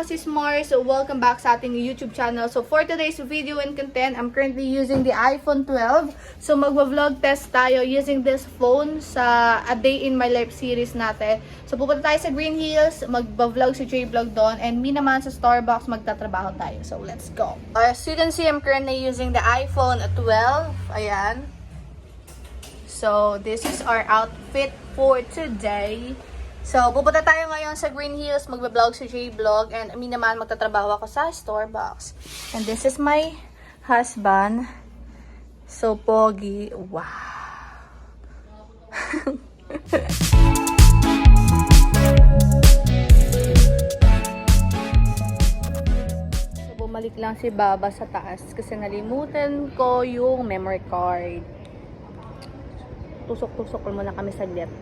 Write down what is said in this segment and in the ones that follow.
sis Mars. So, welcome back sa ating YouTube channel. So, for today's video and content, I'm currently using the iPhone 12. So, magva-vlog test tayo using this phone sa A Day in My Life series natin. So, pupunta tayo sa Green Hills, magva-vlog si J-Vlog doon, and me naman sa Starbucks, magtatrabaho tayo. So, let's go. As you can see, I'm currently using the iPhone 12. Ayan. So, this is our outfit for today. So, pupunta tayo ngayon sa Green Hills, magbablog si J-Vlog, and me naman magtatrabaho ako sa Starbucks. And this is my husband. So, pogi. Wow. So, bumalik lang si Baba sa taas kasi nalimutan ko yung memory card. Tusok-tusok muna kami saglit.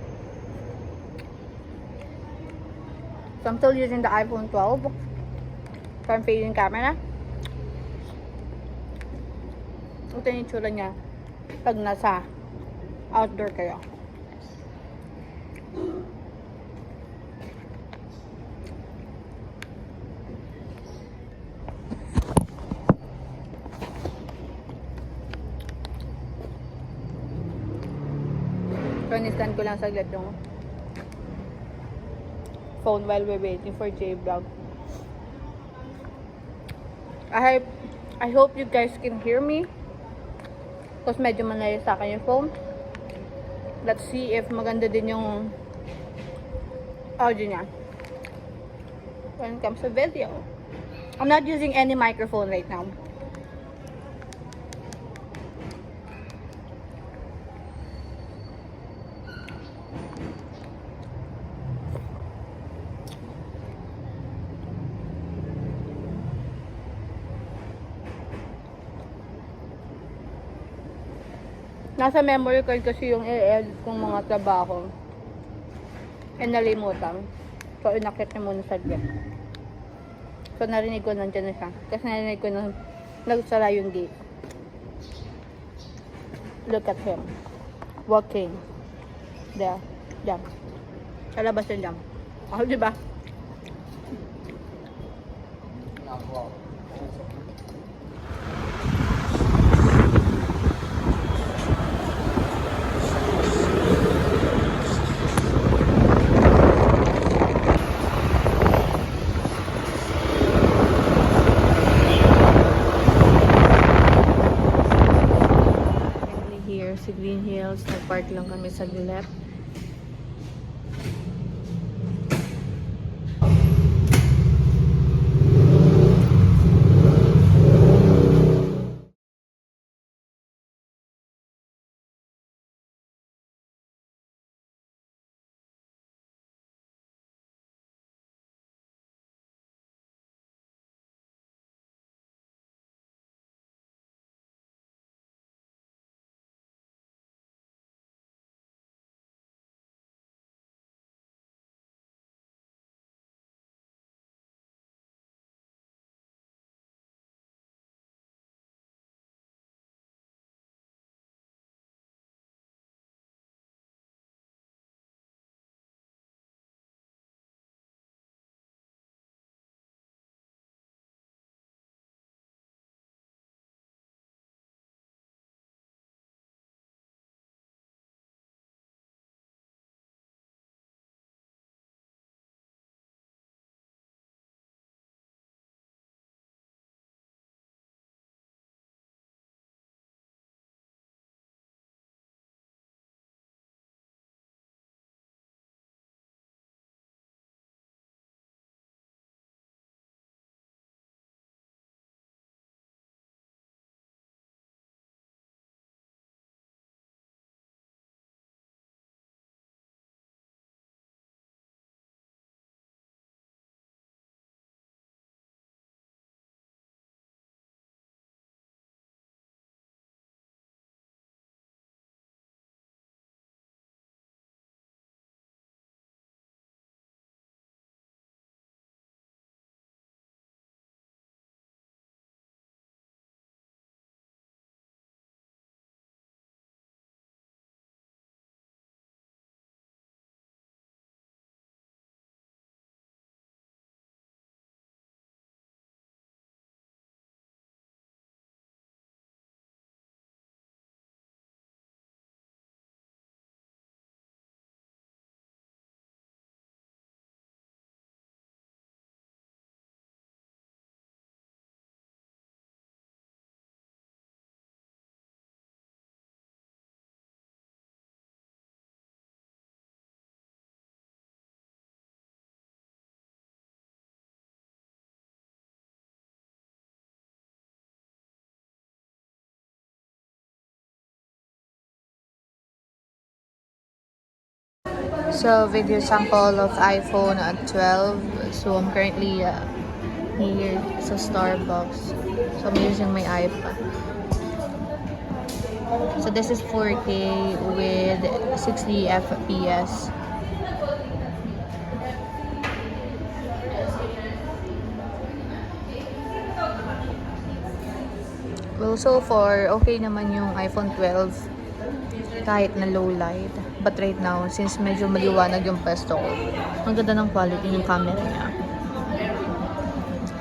So, I'm still using the iPhone 12 front facing camera. Ito yung itsura niya pag nasa outdoor kayo. So, ni-stand ko lang saglit yung phone while we're waiting for J-Vlog. I hope you guys can hear me. Tapos medyo malayo sa akin yung phone. Let's see if maganda din yung audio niya when it comes to video. I'm not using any microphone right now. Nasa memory card kasi yung i-edit kong mga trabaho. And nalimutan. So, inakit niya muna sa gate. So, narinig ko nandiyan na siya. Kasi narinig ko na nagsara yung gate. Look at him. Walking. There. Diyan. Sa labas yun diyan. Oh, diba? Here sa Green Hills, nag-park lang kami sa left. So, video sample of iPhone 12. So, I'm currently here sa Starbucks. So, I'm using my iPad. So, this is 4K with 60 FPS. Well, so far, okay naman yung iPhone 12 kahit na low light. But right now, since medyo maliwanag yung pwesto ko, ang ganda ng quality ng camera niya.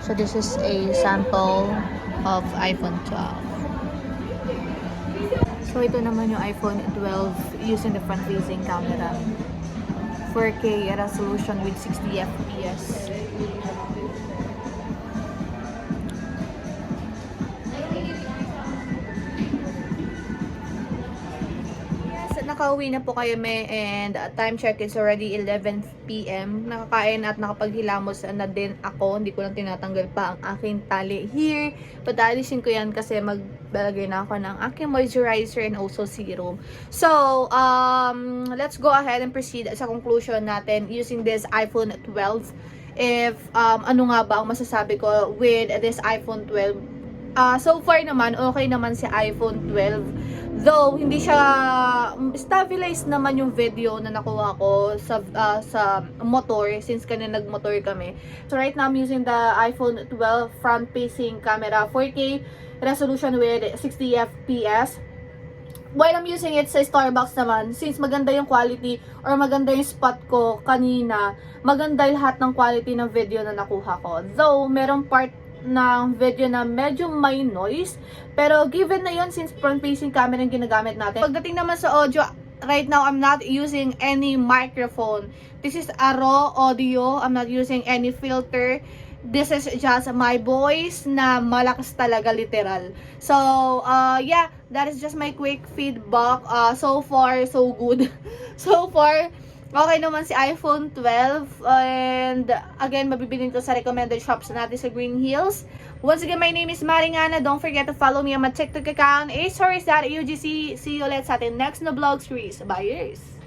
So this is a sample of iPhone 12. So ito naman yung iPhone 12 using the front-facing camera. 4K resolution with 60 FPS. Nakauwi na po kayo and time check is already 11 PM. Nakakain at nakapaghilamos na din ako. Hindi ko lang tinatanggal pa ang aking tali here. But alisin ko yan kasi magbalagay na ako ng aking moisturizer and also serum. So, let's go ahead and proceed sa conclusion natin using this iPhone 12. If ano nga ba ang masasabi ko with this iPhone 12. So far naman, okay naman si iPhone 12. Though, hindi siya stabilized naman yung video na nakuha ko sa motor since kanina nagmotor kami. So right now, I'm using the iPhone 12 front-facing camera, 4K resolution with 60 FPS. While I'm using it sa Starbucks naman, since maganda yung quality or maganda yung spot ko kanina, maganda lahat ng quality ng video na nakuha ko. Though, merong part ng video na medyo may noise, pero given na yon since front-facing camera yung ginagamit natin. Pagdating naman sa audio, right now I'm not using any microphone. This is a raw audio. I'm not using any filter. This is just my voice na malakas talaga, literal. So, yeah, that is just my quick feedback. So far, so good. So far, okay naman si iPhone 12. And again, mabibilin ko sa recommended shops natin sa Green Hills. Once again, my name is Maringana. Don't forget to follow me on my TikTok account, astories.ugc. See you ulit sa ating next na vlog series. Bye, guys!